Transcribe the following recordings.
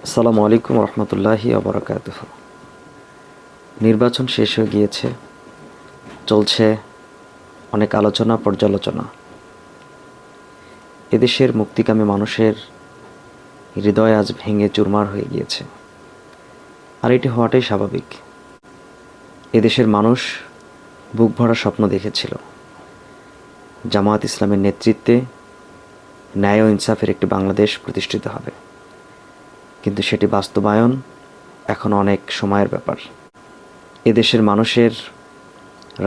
আসসালামু আলাইকুম রহমতুল্লাহি ওয়া নির্বাচন শেষ হয়ে গিয়েছে, চলছে অনেক আলোচনা পর্যালোচনা। এদেশের মুক্তিকামী মানুষের হৃদয় আজ ভেঙে চুরমার হয়ে গিয়েছে, আর এটি হওয়াটাই স্বাভাবিক। এদেশের মানুষ বুক ভরা স্বপ্ন দেখেছিল জামায়াত ইসলামের নেতৃত্বে ন্যায় ও ইনসাফের একটি বাংলাদেশ প্রতিষ্ঠিত হবে, কিন্তু সেটি বাস্তবায়ন এখন অনেক সময়ের ব্যাপার। এদেশের মানুষের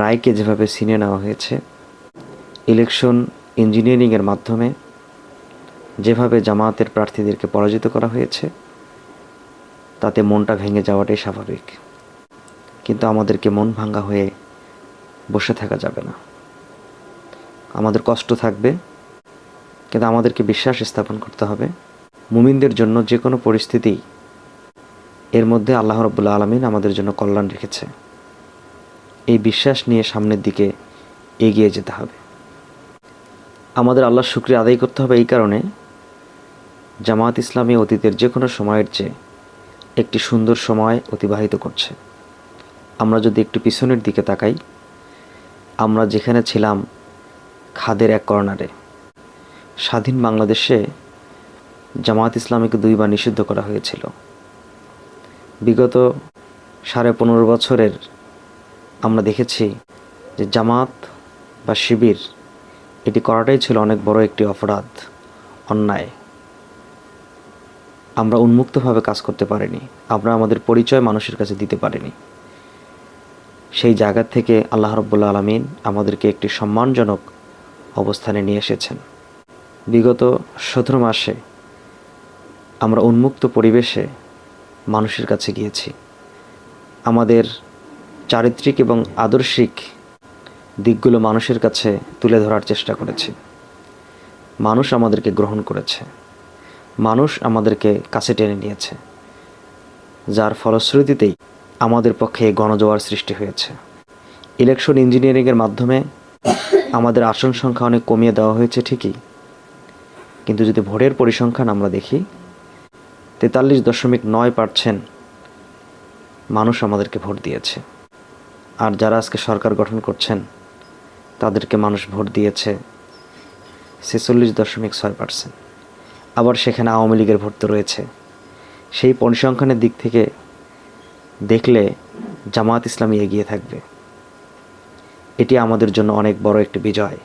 রায়কে যেভাবে ছিনিয়ে নেওয়া হয়েছে, ইলেকশন ইঞ্জিনিয়ারিংয়ের মাধ্যমে যেভাবে জামায়াতের প্রার্থীদেরকে পরাজিত করা হয়েছে, তাতে মনটা ভেঙে যাওয়াটাই স্বাভাবিক। কিন্তু আমাদেরকে মন ভাঙ্গা হয়ে বসে থাকা যাবে না। আমাদের কষ্ট থাকবে, কিন্তু আমাদেরকে বিশ্বাস স্থাপন করতে হবে মুমিনদের জন্য যে কোনো পরিস্থিতি এর মধ্যে আল্লাহ রাব্বুল আলামিন আমাদের জন্য কল্যাণ রেখেছে। এই বিশ্বাস নিয়ে সামনের দিকে এগিয়ে যেতে হবে। আমাদের আল্লাহর শুকরিয়া আদায় করতে হবে এই কারণে, জামায়াত ইসলামী অতীতের যে কোনো সময়ের চেয়ে একটি সুন্দর সময় অতিবাহিত করছে। আমরা যদি একটু পিছনের দিকে তাকাই, আমরা যেখানে ছিলাম খাদের এক কর্নারে, স্বাধীন বাংলাদেশে জামায়াত ইসলামীকে 2 বার নিষিদ্ধ করা হয়েছিল। বিগত 15.5 বছরের আমরা দেখেছি যে জামাত বা শিবির এটি করাটাই ছিল অনেক বড় একটি অপরাধ, অন্যায়। আমরা উন্মুক্তভাবে কাজ করতে পারিনি, আমরা আমাদের পরিচয় মানুষের কাছে দিতে পারিনি। সেই জায়গা থেকে আল্লাহ রাব্বুল আলামিন আমাদেরকে একটি সম্মানজনক অবস্থানে নিয়ে এসেছেন। বিগত 17 মাসে আমরা উন্মুক্ত পরিবেশে মানুষের কাছে গিয়েছি। আমাদের চারিত্রিক এবং আদর্শিক দিকগুলো মানুষের কাছে তুলে ধরার চেষ্টা করেছি। মানুষ আমাদেরকে গ্রহণ করেছে, মানুষ আমাদেরকে কাছে টেনে নিয়েছে, যার ফলশ্রুতিতেই আমাদের পক্ষে গণজোয়ার সৃষ্টি হয়েছে। ইলেকশন ইঞ্জিনিয়ারিংয়ের মাধ্যমে আমাদের আসন সংখ্যা অনেক কমিয়ে দেওয়া হয়েছে ঠিকই, কিন্তু যদি ভোটের পরিসংখ্যান আমরা দেখি, 43.9% মানুষ আমাদেরকে ভোট দিয়েছে। আর যারা আজকে সরকার গঠন করছেন, তাদেরকে মানুষ ভোট দিয়েছে 46.6%। আবার সেখানে আওয়ামী লীগের ভোট তো রয়েছে। সেই পরিসংখ্যানের দিক থেকে দেখলে জামায়াত ইসলামী এগিয়ে থাকবে। এটি আমাদের জন্য অনেক বড় একটি বিজয়।